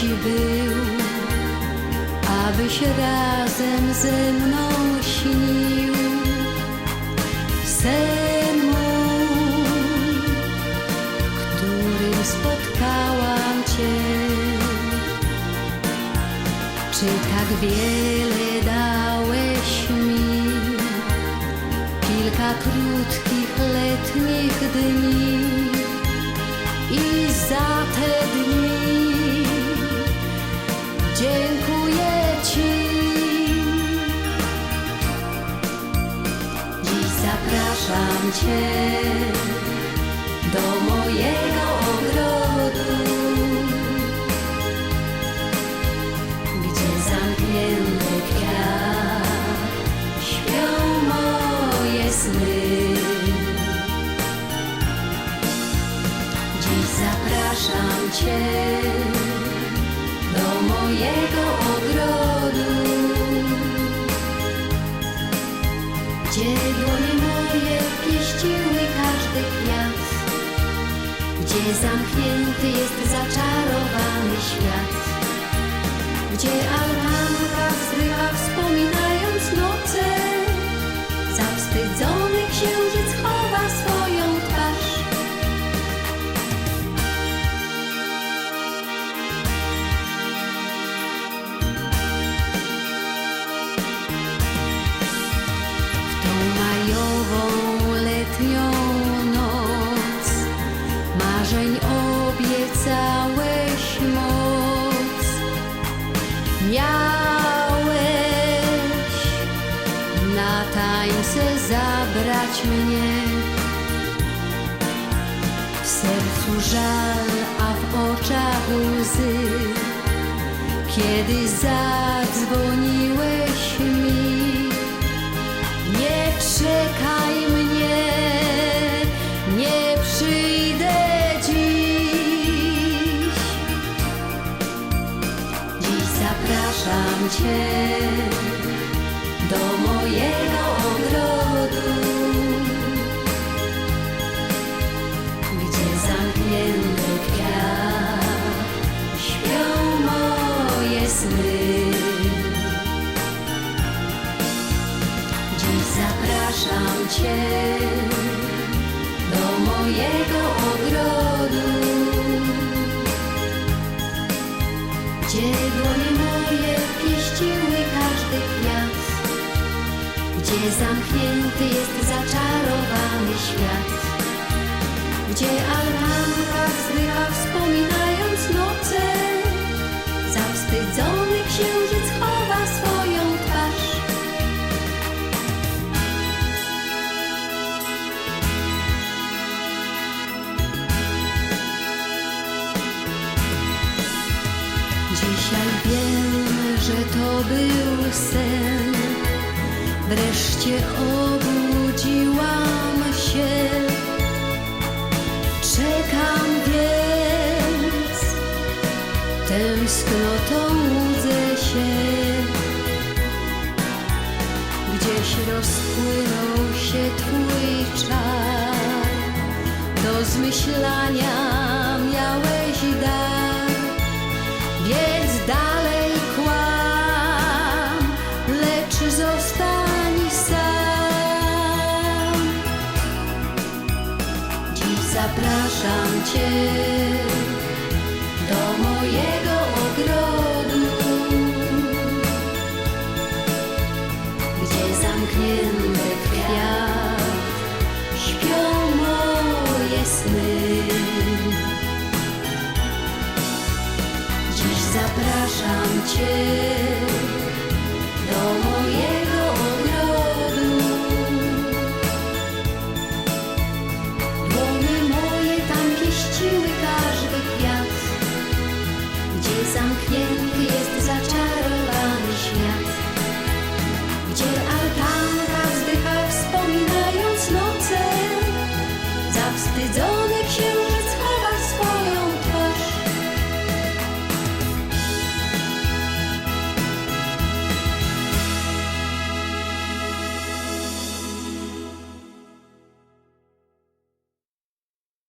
był, abyś razem ze mną śnił. Sen mój, którym spotkałam Cię. Czy tak wiele dałeś mi, kilka krótkich letnich dni, i za te dni dziękuję Ci. Dziś zapraszam Cię do mojego ogrodu, gdzie zamknięty kwiat śpią moje sny. Dziś zapraszam Cię do mojego ogrodu, gdzie dłonie moje pieściły każdy kwiat, gdzie zamknięty jest zaczarowany świat, gdzie altanka wzrywa wspominając noce, zawstydzony księżyc chowa swoją twarz. W tą majową, letnią noc marzeń obiecałeś moc. Miałeś na tańce zabrać mnie, w sercu żal, a w oczach łzy, kiedy zadzwoniłeś mi. Nie czekaj mnie, nie przyjdę dziś. Dziś zapraszam Cię do mojego ogrodu, gdzie zamknięty kwiat śpią moje sny. Dziś zapraszam Cię do mojego ogrodu, gdzie dłonie moje pieściły każdy kwiat, gdzie zamknięty jest zaczarowany świat, gdzie altanka wzrywa wspominając noce, zawstydzony księżyc chowa swoją twarz. Dzisiaj wiem, że to był sen, wreszcie obudziłam się. Czekam więc, tęsknotą łudzę się. Gdzieś rozpłynął się Twój czar, do zmyślania miałeś dar, więc dalej kłam, lecz zostań sam. Dziś zapraszam Cię do mojego ogrodu, gdzie zamknięty kwiat śpią moje sny. Dziś zapraszam Cię